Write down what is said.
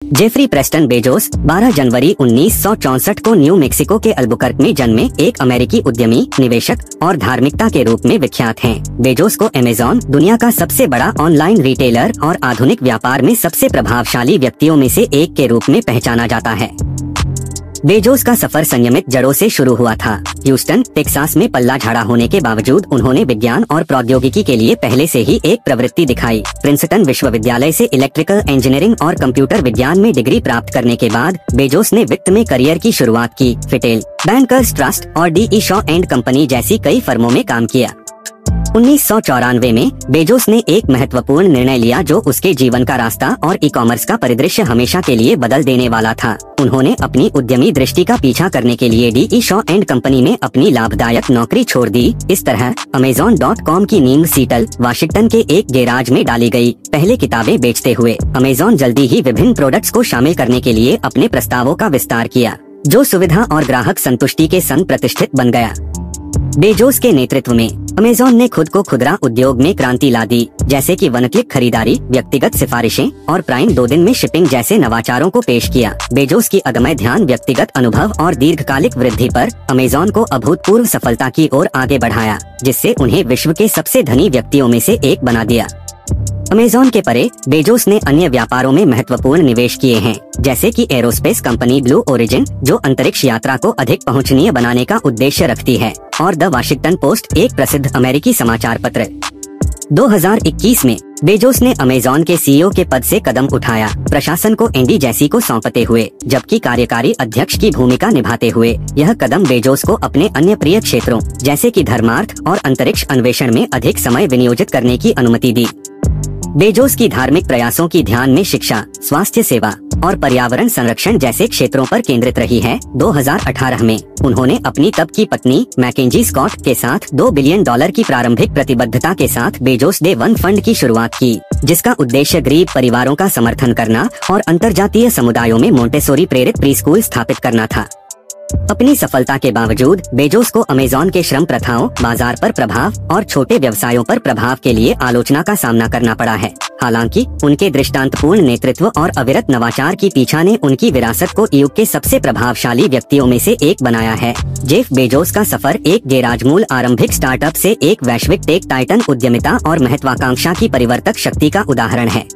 Jeffrey Preston Bezos 12 जनवरी 1964 को new Mexico के Albuquerque में जन्मे एक अमेरिकी उद्यमी, निवेशक और धार्मिकता के रूप में विख्यात हैं। बेजोस को अमेज़न, दुनिया का सबसे बड़ा ऑनलाइन रिटेलर और आधुनिक व्यापार में सबसे प्रभावशाली व्यक्तियों में से एक के रूप में पहचाना जाता है। बेजोस का सफर संयमित जड़ों से शुरू हुआ था। ह्यूस्टन, टेक्सास में पल्ला झाड़ा होने के बावजूद उन्होंने विज्ञान और प्रौद्योगिकी के लिए पहले से ही एक प्रवृत्ति दिखाई। प्रिंसटन विश्वविद्यालय से इलेक्ट्रिकल इंजीनियरिंग और कंप्यूटर विज्ञान में डिग्री प्राप्त करने के बाद बेजोस ने वित्त में करियर की शुरुआत की। फिटेल, बैंकर्स ट्रस्ट और डी शॉ एंड कंपनी जैसी कई फर्मों में काम किया। 1994 में बेजोस ने एक महत्वपूर्ण निर्णय लिया जो उसके जीवन का रास्ता और ई कॉमर्स का परिदृश्य हमेशा के लिए बदल देने वाला था। उन्होंने अपनी उद्यमी दृष्टि का पीछा करने के लिए डी शॉ एंड कंपनी में अपनी लाभदायक नौकरी छोड़ दी। इस तरह Amazon.com की नींव सीटल, वाशिंगटन के एक गैराज में डाली गई। पहले किताबें बेचते हुए Amazon जल्दी ही विभिन्न प्रोडक्ट्स को शामिल करने के लिए अपने प्रस्तावों का विस्तार किया, जो सुविधा और ग्राहक संतुष्टि के संग प्रतिष्ठित बन गया। बेजोस के नेतृत्व में अमेज़न ने खुद को खुदरा उद्योग में क्रांति ला दी, जैसे कि वन क्लिक खरीदारी, व्यक्तिगत सिफारिशें और प्राइम 2 दिन में शिपिंग जैसे नवाचारों को पेश किया। बेजोस की अदम्य ध्यान, व्यक्तिगत अनुभव और दीर्घकालिक वृद्धि पर अमेज़न को अभूतपूर्व सफलता की ओर आगे बढ़ाया, जिससे उन्हें विश्व के सबसे धनी व्यक्तियों में से एक बना दिया। अमेज़न के परे बेजोस ने अन्य व्यापारों में महत्वपूर्ण निवेश किए हैं, जैसे कि एरोस्पेस कंपनी ब्लू ओरिजिन, जो अंतरिक्ष यात्रा को अधिक पहुंचनीय बनाने का उद्देश्य रखती है, और द वाशिंगटन पोस्ट, एक प्रसिद्ध अमेरिकी समाचार पत्र। 2021 में बेजोस ने अमेज़न के सीईओ के पद से कदम उठाया, प्रशासन को एंडी जैसी को सौंपते हुए, जबकि कार्यकारी अध्यक्ष की भूमिका निभाते हुए। यह कदम बेजोस को अपने अन्य प्रिय क्षेत्रों, जैसे कि धर्मार्थ और अंतरिक्ष अन्वेषण में अधिक समय विनियोजित करने की अनुमति दी। बेजोस की धार्मिक प्रयासों की ध्यान में शिक्षा, स्वास्थ्य सेवा और पर्यावरण संरक्षण जैसे क्षेत्रों पर केंद्रित रही है। 2018 में उन्होंने अपनी तब की पत्नी मैकेंजी स्कॉट के साथ $2 बिलियन की प्रारंभिक प्रतिबद्धता के साथ बेजोस डे 1 फंड की शुरुआत की, जिसका उद्देश्य गरीब परिवारों का समर्थन करना और अंतर्जातीय समुदायों में मोंटेसोरी प्रेरित प्री स्कूल स्थापित करना था। अपनी सफलता के बावजूद बेजोस को अमेज़न के श्रम प्रथाओं, बाजार पर प्रभाव और छोटे व्यवसायों पर प्रभाव के लिए आलोचना का सामना करना पड़ा है। हालांकि उनके दृष्टांतपूर्ण नेतृत्व और अविरत नवाचार की पीछा ने उनकी विरासत को युग के सबसे प्रभावशाली व्यक्तियों में से एक बनाया है। जेफ बेजोस का सफर एक गैराज मूल आरंभिक स्टार्टअप से एक वैश्विक टेक टाइटन उद्यमिता और महत्वाकांक्षा की परिवर्तक शक्ति का उदाहरण है।